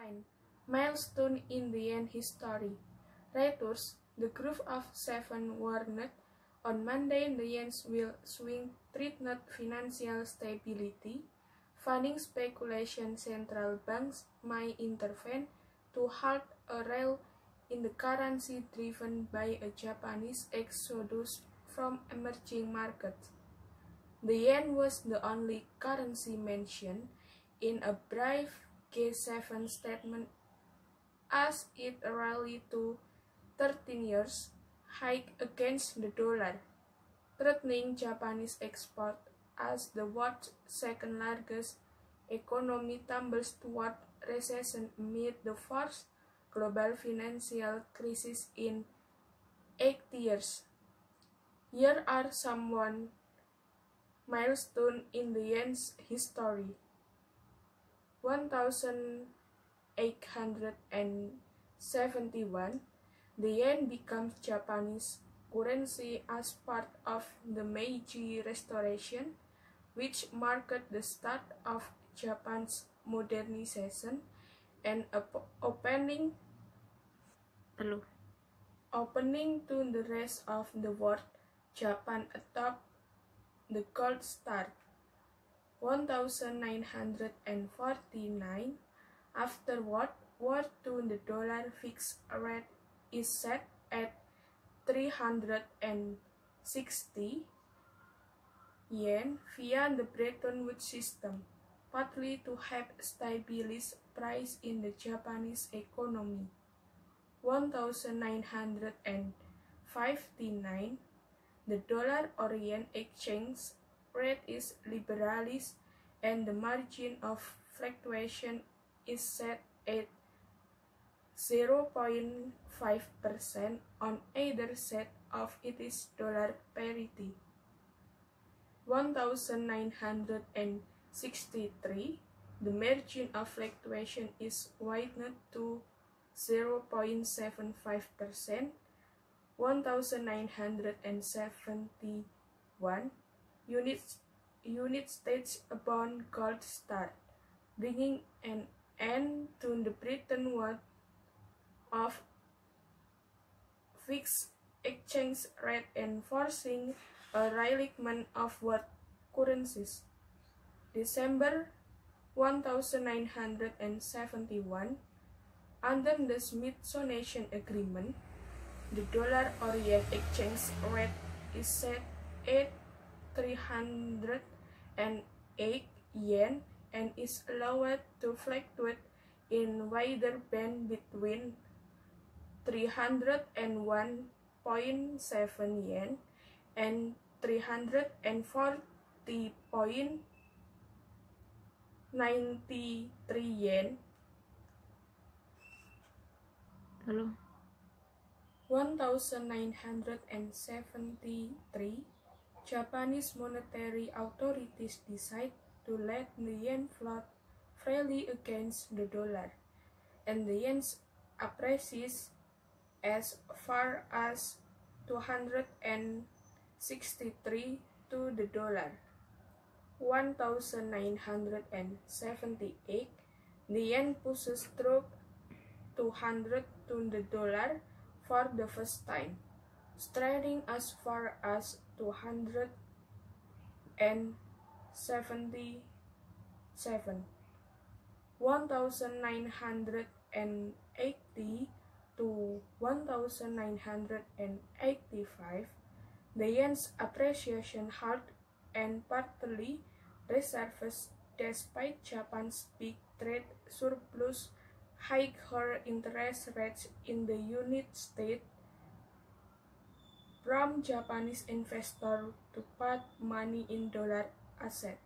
9. Milestone in the end history. Reuters, the group of 7 warned on Monday the yen will swing threatened financial stability, funding speculation central banks might intervene to halt a rally in the currency driven by a Japanese exodus from emerging markets. The yen was the only currency mentioned in a brief G7 statement as it rallied to 13 years high against the dollar, threatening Japanese export as the world's second largest economy tumbles toward recession amid the first global financial crisis in 80 years. Here are some milestones in the yen's history. 1871, the yen becomes Japanese currency as part of the Meiji Restoration, which marked the start of Japan's modernization and opening to the rest of the world. Japan adopted the gold standard. 1949. After World War II, the dollar fixed rate is set at 360 yen via the Bretton Woods system, partly to help stabilize price in the Japanese economy. 1959, the dollar or yen exchange rate is liberalized and the margin of fluctuation is set at 0.5% on either side of its dollar parity. 1963, the margin of fluctuation is widened to 0.75%. 1971, United States bond gold standard, bringing an end to the Bretton Woods of fixed exchange rate and forcing a realignment of world currencies. December 1971, under the Smithsonian Agreement, the dollar or yen exchange rate is set at 308 yen and is allowed to fluctuate in wider band between 301.7 yen and 340.93 yen. 1973, Japanese monetary authorities decide to let the yen float freely against the dollar, and the yen appreciates as far as 263 to the dollar. 1978, the yen pushes through 200 to the dollar for the first time, striding as far as 277. 1980 to 1985, the yen's appreciation held and partly resurfaced despite Japan's big trade surplus, higher interest rates in the United States from Japanese investors to put money in dollar assets.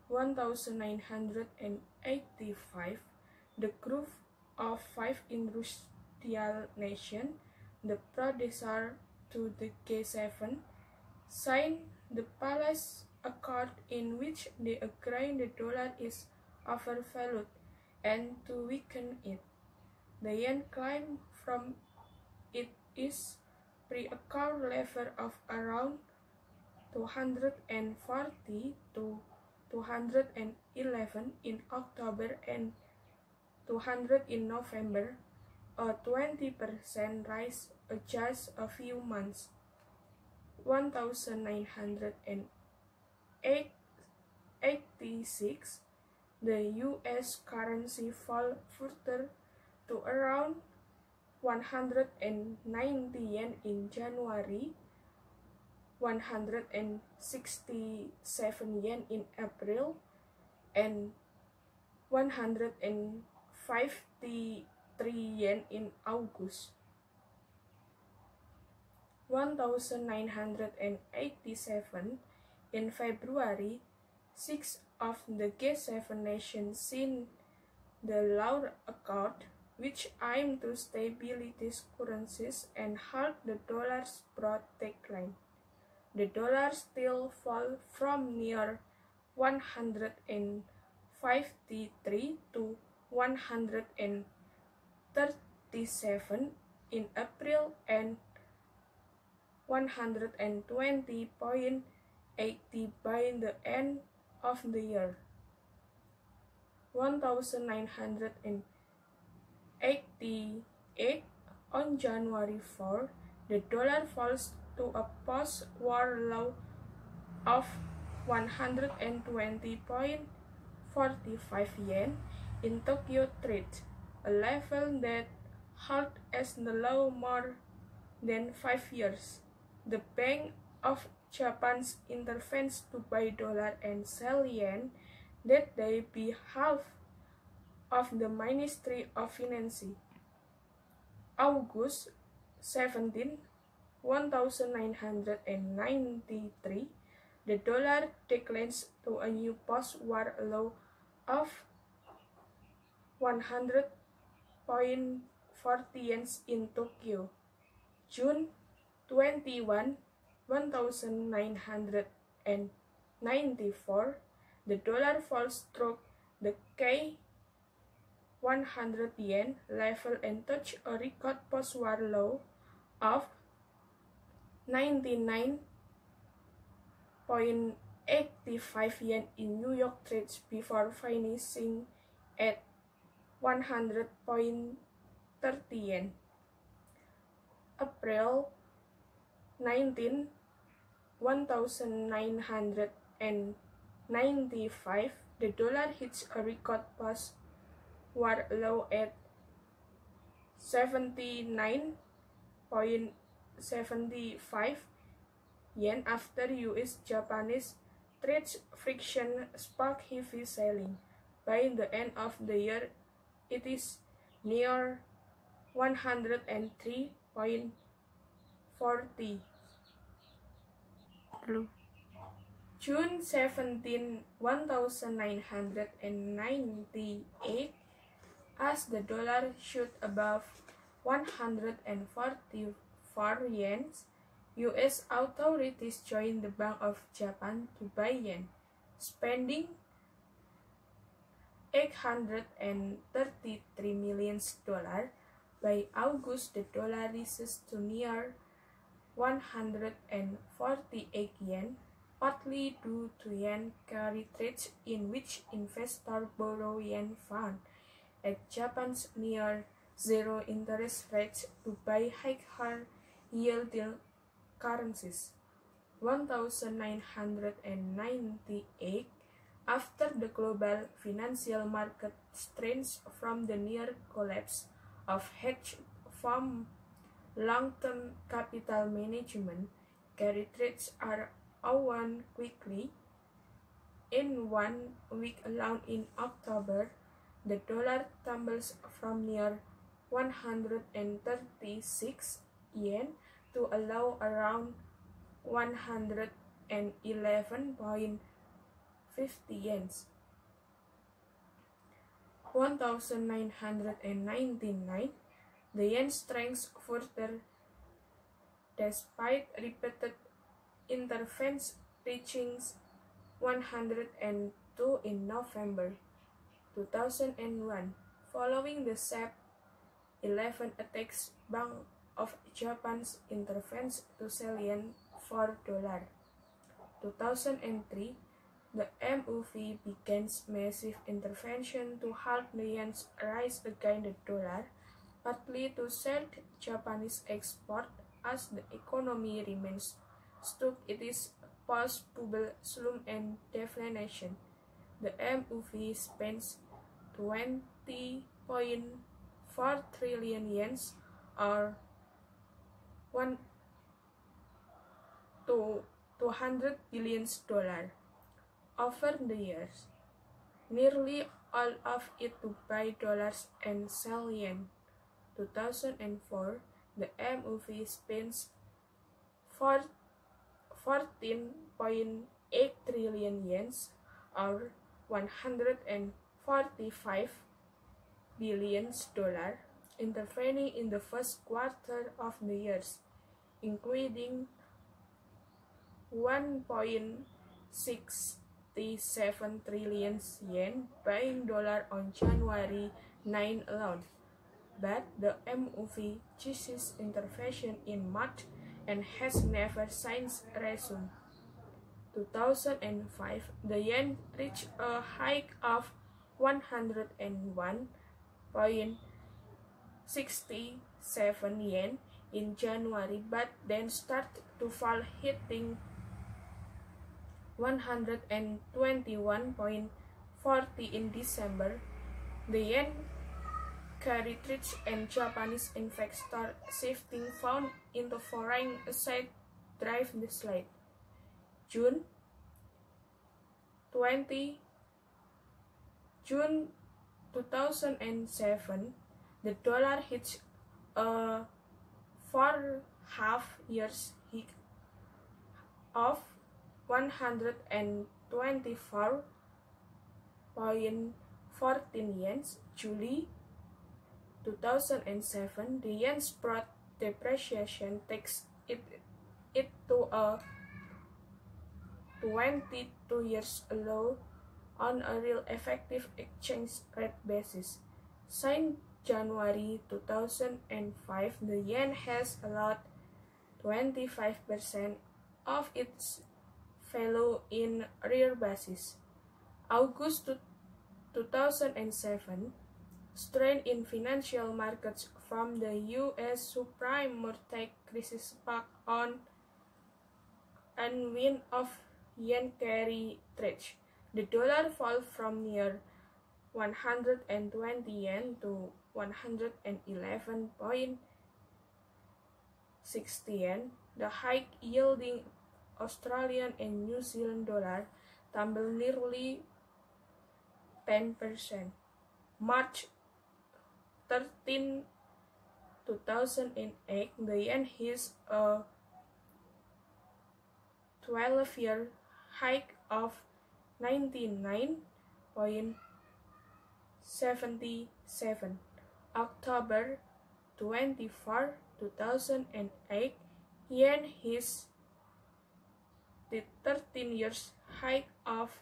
1985, the group of 5 industrial nations, the predecessor to the G7, signed the Palace Accord in which they agree the dollar is overvalued and to weaken it. The yen climbed from its pre-accord level of around 240 to 211 in October and 200 in November, a 20% rise in just a few months. 1986, the US currency fell further to around 190 yen in January, 167 yen in April, and 153 yen in August. 1987, in February, 6 of the G7 nations signed the Law Accord, which aimed to stabilize currencies and halt the dollar's broad decline. The dollar still fell from near 153 to 137 in April and 120.80 by the end of the year. 1988, on January 4, the dollar falls to a post-war low of 120.45 yen in Tokyo trade, a level that held as the low more than 5 years. The Bank of Japan's intervenes to buy dollar and sell yen that they behalf of the Ministry of Finance. August 17, 1993, the dollar declines to a new post-war low of 100.40 yen in Tokyo. June 21, 1994, the dollar falls through the K100 yen level and touched a record post-war low of 99.85 yen in New York trades before finishing at 100.30 yen. April 19, 1995, the dollar hits a record post-war low at 79.75 yen after US-Japanese trade friction sparked heavy selling. By the end of the year, it is near 103.40. June 17, 1998, as the dollar shot above 144 yen, US authorities joined the Bank of Japan to buy yen, spending $833 million. By August, the dollar rises to near 148 yen, partly due to yen carry trades in which investors borrow yen fund at Japan's near zero interest rates to buy higher yielding currencies. 1998, after the global financial market strains from the near collapse of hedge fund long-term capital management, carry trades are wound quickly. In 1 week alone in October, the dollar tumbles from near 136 yen to a low around 111.50 yen. 1999, the yen strengthens further despite repeated interventions, reaching 102 in November 2001, following the Sep 11 attacks. Bank of Japan's intervention to sell yen for dollar. 2003, the MOV begins massive intervention to halt the yen's rise against the dollar, partly to sell Japanese export as the economy remains stuck in its post-bubble slump and deflation. The MOV spends 20.4 trillion yens or 1 to $200 billion over the years, nearly all of it to buy dollars and sell yen. 2004, the MOV spends 14.8 trillion yens or 145 billion dollars intervening in the first quarter of the years, including 1.67 trillion yen buying dollar on January 9 alone. But the MOV ceases intervention in March and has never since resumed. 2005, the yen reached a hike of 101.67 yen in January, but then started to fall, hitting 121.40 in December. The yen carry trades and Japanese investor shifting funds into foreign assets drive the slide. June 2007, the dollar hit a 4.5 years high of 124.14 yen. July 2007, the yen's broad depreciation takes it to a 22 years low on a real effective exchange rate basis. Since January 2005, the yen has lost 25% of its value in real basis. August 2007, strain in financial markets from the U.S. subprime mortgage crisis sparked on unwind of yen carry trade. The dollar fell from near 120 yen to 111.60 yen. The high yielding Australian and New Zealand dollar tumbled nearly 10%. March 13, 2008, the yen hit a 12-year hike of 99.77. October 24, 2008, yen hit the 13-year hike of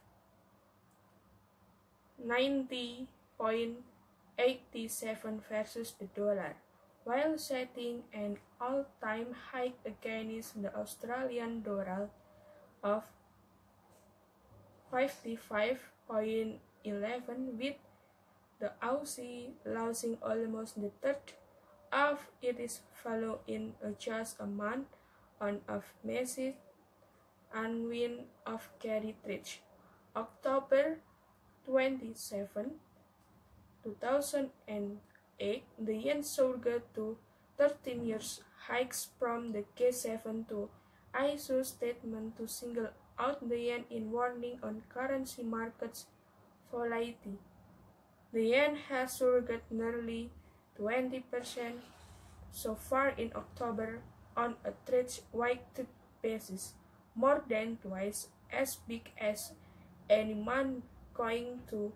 90.87 versus the dollar, while setting an all-time high against the Australian dollar of 55.11, with the Aussie losing almost the third of its value in just a month on a massive unwind of carry trade. October 27, 2008, the yen surged to 13 years hikes from the G7 to issue statement to single out the yen in warning on currency markets volatility. The yen has surged nearly 20% so far in October on a trade-weighted basis, more than twice as big as any month, going to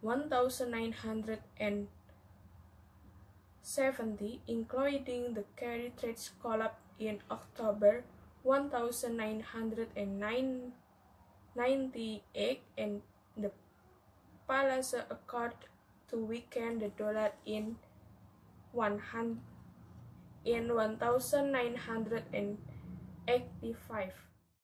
1,970, including the carry trades collapse in October 1998 and the Palazzo Accord to weaken the dollar in 1985.